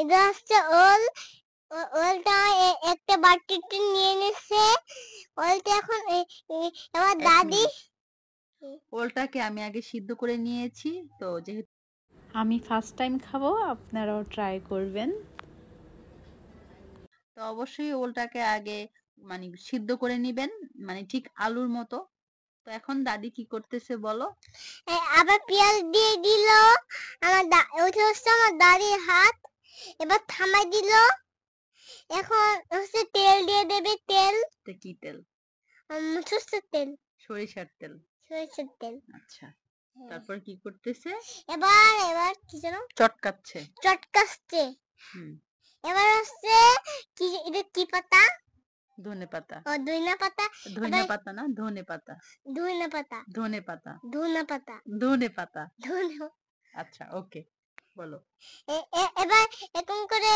এটা হচ্ছে ওল। ওলটা একটা বাটিতে নিয়ে নিচ্ছে। ওলটা এখন আমার এক দাদি মিনিট, ওলটাকে আমি আগে সিদ্ধ করে নিয়েছি। তো যেহেতু আমি ফার্স্ট টাইম খাবো, আপনারাও ট্রাই করবেন। তো অবশ্যই ওলটাকে আগে মানে সিদ্ধ করে নিবেন, মানে ঠিক আলুর মতো। তো এখন দাদি কি করতেছে বলো? আবার পেঁয়াজ দিয়ে দিল। ওইটা হচ্ছে আমার দাদির হাত। এবার থামাই দিল। এখন হচ্ছে তেল দিয়ে দেবে। তেল এটা কি তেল? সরষের তেল। সরিষার তেল। সরষের তেল। আচ্ছা, তারপর কি করতেছে? এবার কি যেন চটকাচ্ছে। চটকাচ্ছে। হুম। এবার হচ্ছে এটা কি পাতা? ধনে পাতা। ও ধইনা পাতা। ধইনা এবার পাতা না, ধনে পাতা। ধইনা পাতা। ধনে পাতা। ধইনা পাতা। ধনে পাতা। ধনে। আচ্ছা, ওকে, বলো। এবার এরকম করে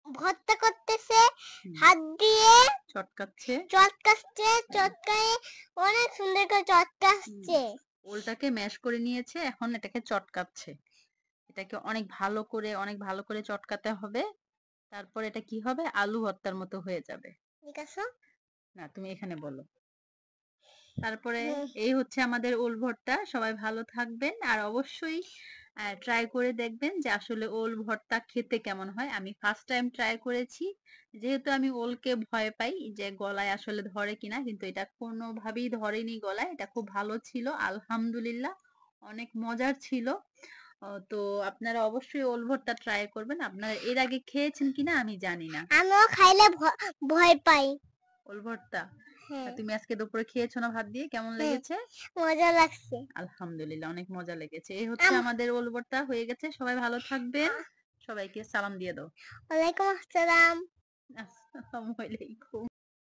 ভর্তা করতেছে হুম। হাত দিয়ে। চটকাচ্ছে। চটকাচ্ছে। চটকায় অনেক সুন্দর করে চটকাচ্ছে। ওলটাকে ম্যাশ করে নিয়েছে, এখন এটাকে চটকাচ্ছে। এটাকে অনেক ভালো করে চটকাতে হবে। তারপর এটা কি হবে? আলু ভর্তার মতো হয়ে যাবে। ঠিক আছে। না, তুমি এখানে বলো। তারপরে এই হচ্ছে আমাদের ওল ভর্তা। সবাই ভালো থাকবেন আর অবশ্যই ট্রাই করে দেখবেন যে আসলে ওল ভর্তা খেতে কেমন হয়। আমি ফার্স্ট টাইম ট্রাই করেছি। যেহেতু আমি ওলকে ভয় পাই যে গলায় আসলে ধরে কিনা, কিন্তু এটা কোনোভাবেই ধরেনি গলায়। এটা খুব ভালো ছিল, আলহামদুলিল্লাহ। অনেক মজার ছিল। তো আপনারা অবশ্যই ওল ভর্তা ট্রাই করবেন। আপনারা এর আগে খেয়েছেন কিনা আমি জানি না। আমিও খাইলে ভয় পাই। ওল ভর্তা হ্যাঁ। তুমি আজকে দুপুরে খেয়েছো না ভাত দিয়ে? কেমন হ্যাঁ, লেগেছে? মজা লাগছে। আলহামদুলিল্লাহ, অনেক মজা লেগেছে। এই হচ্ছে আমাদের ওল ভর্তা হয়ে গেছে। সবাই ভালো থাকবেন। সবাইকে সালাম দিয়ে দাও। ওয়ালাইকুম আসসালাম। আসসালামু আলাইকুম।